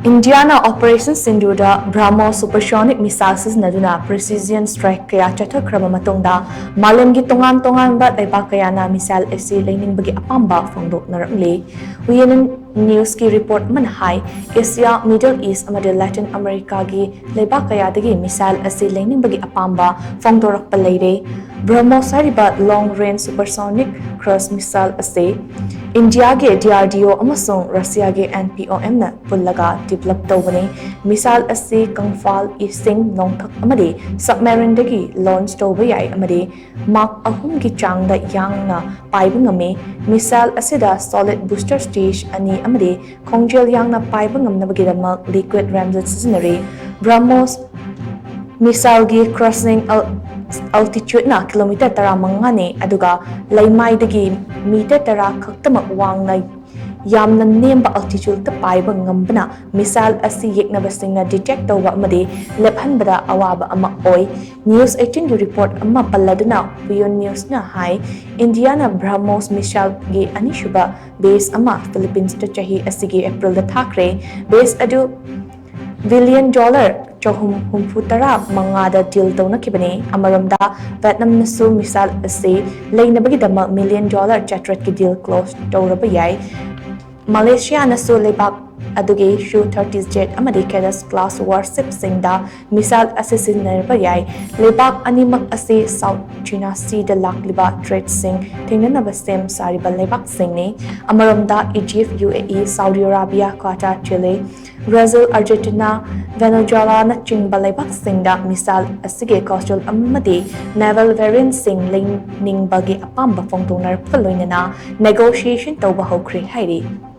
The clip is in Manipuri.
Indiana Operation SINDOOR Brahmos Supersonic missile SHIJINNADUNA precision strike kaya CHATHAKHRABA matungda MALEM gi TONGAN Leibak Kayana missile Asi Leiningba gi Apamba Phongdoknarakli uyanan news ki report man hai Asia Middle East amade Latin America gi Leibak Kayadagi missile Asi Leiningba gi Apamba Phongdorakpa leire Brahmos long range supersonic cruise missile ase India ge DRDO amasung Russia ge NPOM na pullaga develop tawbani missile ase kangfal ising nongthak amade submarine dagi launch tawba yai amade Mach 3 gi changda yangna paiba ngame missile ase da solid booster stage ani amade khongjel yangna paiba ngamnabagi dama liquid ramjet sizinare Brahmos missile gi crossing altitude na kilometer tara mangane aduga laimai dagi meter tara khaktamak wangna yamna nemba altitude ta paiba ngambana missile asi yeknabasingna detect tawba amade lephanbada awaba ama oi news 18 gi report amma palladana beyond news na hai Indiana Brahmos missile gi anishuba base ama Philippines ta chahi asigi April da thakre base adu $1 billion Chohum Humputara Mangada deal Donakibane, Amaramda, Vietnam Nasu Missile Ase, Lainabagidama $1 million Chatrat deal close Dorabayai, Malaysia Nasu Leibak Aduge Shu 30 jet America's class warship Singda, Missile Assassin Nerbayai, Leibak Animak Ase South China Sea the Lakliba Trade Sing, Tinganabasem Sariba Leibak Singne, Amaramda, Egypt, UAE, Saudi Arabia, Qatar, Chile, Brazil, Argentina, Venezuela na chingba Leibak Singda missile asige coastal amade naval variant Sing Leiningba gi Apamba Phongdoknarakli negotiation tawba hokri hairi